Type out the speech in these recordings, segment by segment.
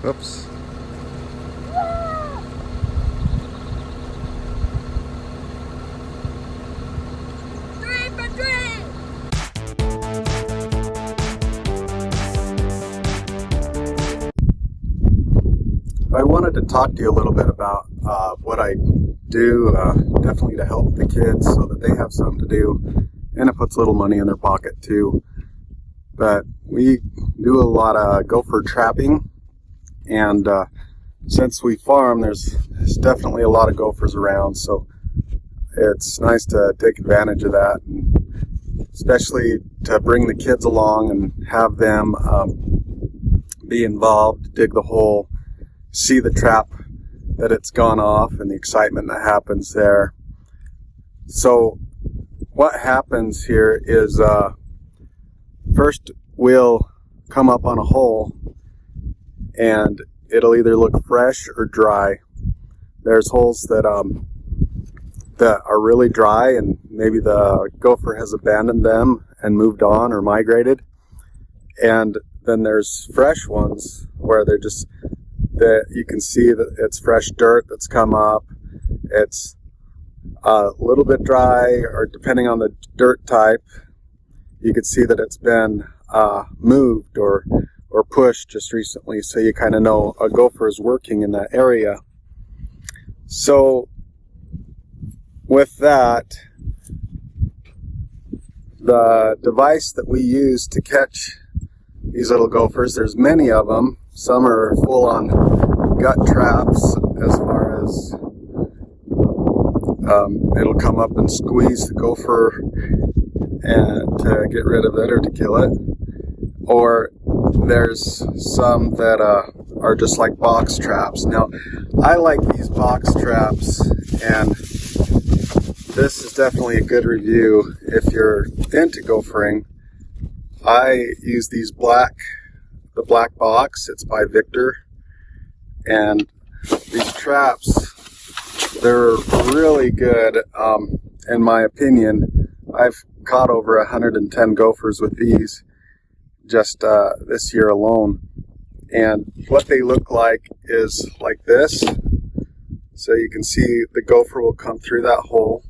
Oops. I wanted to talk to you a little bit about what I do, definitely to help the kids so that they have something to do, and it puts a little money in their pocket too. But we do a lot of gopher trapping, and since we farm, there's definitely a lot of gophers around, so it's nice to take advantage of that, and especially to bring the kids along and have them be involved, dig the hole, see the trap that it's gone off and the excitement that happens there. So what happens here is first we'll come up on a hole and it'll either look fresh or dry. There's holes that are really dry and maybe the gopher has abandoned them and moved on or migrated. And then there's fresh ones where they're just that you can see that it's fresh dirt that's come up. It's a little bit dry, or depending on the dirt type, you can see that it's been moved or pushed just recently, so you kind of know a gopher is working in that area. So with that, the device that we use to catch these little gophers, there's many of them. Some are full-on gut traps, as far as it'll come up and squeeze the gopher and to get rid of it or to kill it. Or there's some that are just like box traps. Now, I like these box traps, and this is definitely a good review if you're into gophering. I use these the black box. It's by Victor, and these traps, they're really good. In my opinion, I've caught over 110 gophers with these just this year alone. And what they look like is like this. So you can see the gopher will come through that hole.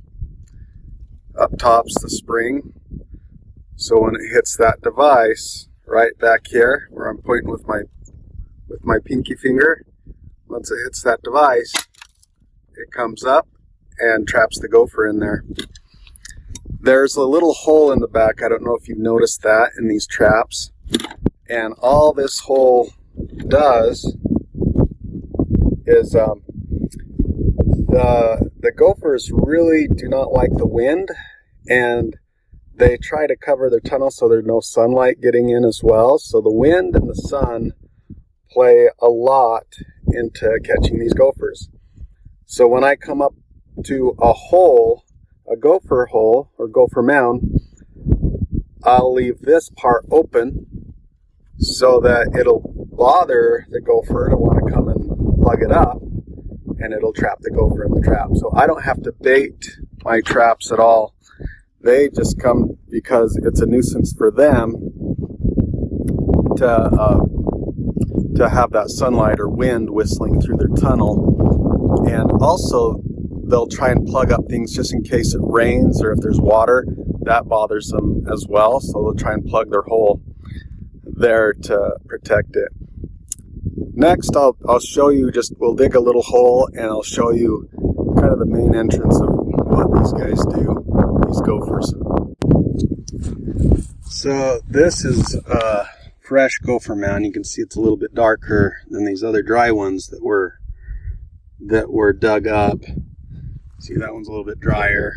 Up top's the spring. So when it hits that device right back here, where I'm pointing with my pinky finger, once it hits that device, it comes up and traps the gopher in there. There's a little hole in the back. I don't know if you've noticed that in these traps. And all this hole does is the gophers really do not like the wind, and they try to cover their tunnel so there's no sunlight getting in as well. So the wind and the sun play a lot into catching these gophers. So when I come up to a hole, a gopher hole or gopher mound, I'll leave this part open so that it'll bother the gopher to want to come and plug it up, and it'll trap the gopher in the trap. So I don't have to bait my traps at all. They just come because it's a nuisance for them to have that sunlight or wind whistling through their tunnel. And also, they'll try and plug up things just in case it rains or if there's water. That bothers them as well, so they'll try and plug their hole there to protect it. Next, I'll show you, we'll dig a little hole, and I'll show you kind of the main entrance of what these guys do, these gophers. So this is a fresh gopher mound. You can see it's a little bit darker than these other dry ones that were dug up. See, that one's a little bit drier.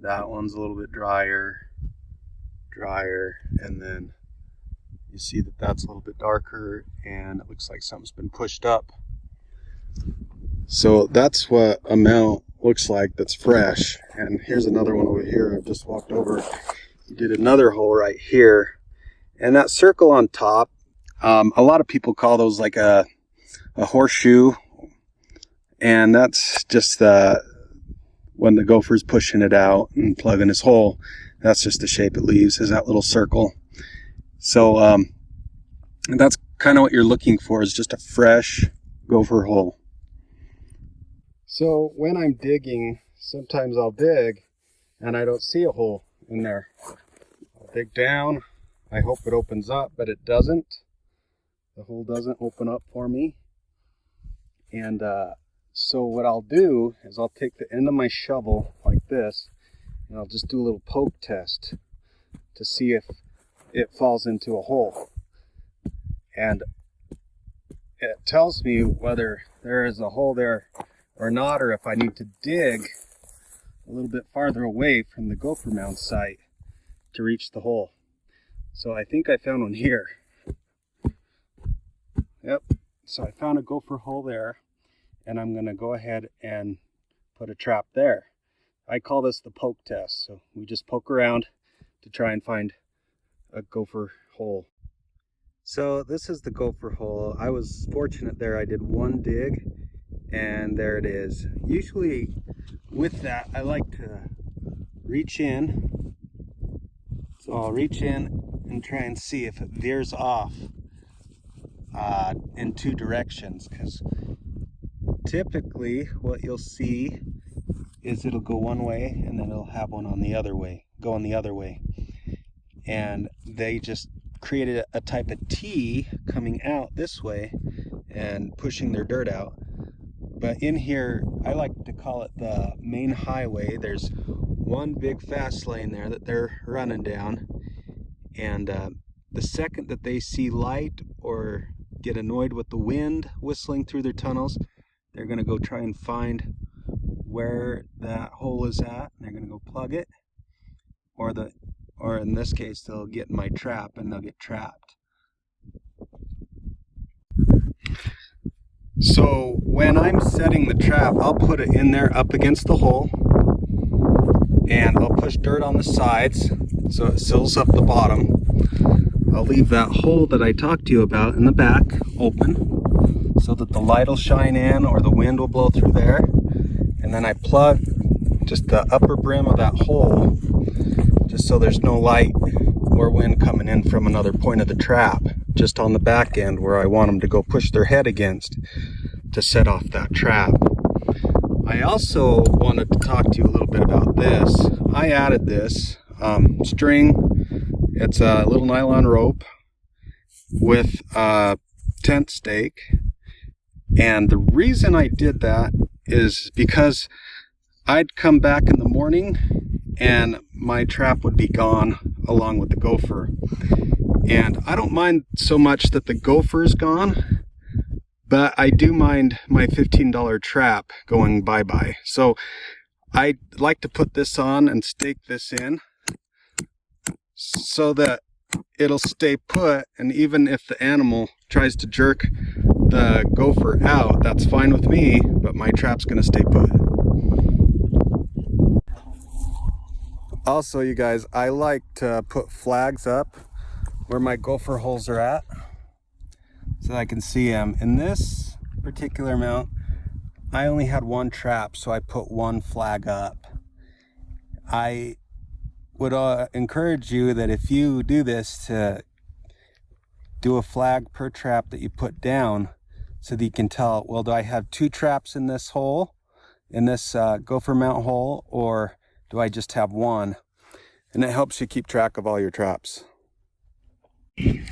That one's a little bit drier, and then you see that that's a little bit darker, and it looks like something's been pushed up. So that's what a mount looks like that's fresh. And here's another one over here. I've just walked over. You did another hole right here, and that circle on top, a lot of people call those like a horseshoe, and that's just when the gopher's pushing it out and plugging his hole. That's just the shape it leaves, is that little circle. So that's kind of what you're looking for, is just a fresh gopher hole. So when I'm digging, sometimes I'll dig and I don't see a hole in there. I'll dig down, I hope it opens up, but it doesn't. The hole doesn't open up for me. And so what I'll do is I'll take the end of my shovel like this, and I'll just do a little poke test to see if it falls into a hole. And it tells me whether there is a hole there or not, or if I need to dig a little bit farther away from the gopher mound site to reach the hole. So I think I found one here. Yep, so I found a gopher hole there, and I'm gonna go ahead and put a trap there. I call this the poke test. So we just poke around to try and find a gopher hole. So this is the gopher hole. I was fortunate there. I did one dig and there it is. Usually with that, I like to reach in. So I'll reach in and try and see if it veers off in two directions, because typically what you'll see is it'll go one way and then it'll have one on the other way, going the other way. And they just created a type of T coming out this way and pushing their dirt out. But in here, I like to call it the main highway. There's one big fast lane there that they're running down, and the second that they see light or get annoyed with the wind whistling through their tunnels, they're going to go try and find where that hole is at, and they're going to go plug it, or in this case they'll get in my trap and they'll get trapped. So when I'm setting the trap, I'll put it in there up against the hole, and I'll push dirt on the sides so it seals up the bottom. I'll leave that hole that I talked to you about in the back open so that the light will shine in or the wind will blow through there. And then I plug just the upper brim of that hole just so there's no light or wind coming in from another point of the trap, just on the back end where I want them to go push their head against to set off that trap. I also wanted to talk to you a little bit about this. I added this string. It's a little nylon rope with a tent stake. And the reason I did that is because I'd come back in the morning and my trap would be gone along with the gopher. And I don't mind so much that the gopher is gone, but I do mind my $15 trap going bye-bye. So I like to put this on and stake this in so that it'll stay put, and even if the animal tries to jerk the gopher out, that's fine with me, but my trap's gonna stay put. Also, you guys, I like to put flags up where my gopher holes are at so I can see them. In this particular mount, I only had one trap, so I put one flag up. I would encourage you that if you do this, to do a flag per trap that you put down so that you can tell, well, do I have two traps in this hole, in this gopher mount hole, or do I just have one? And it helps you keep track of all your traps. Did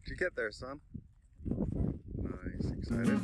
you get there, son? Nice, excited?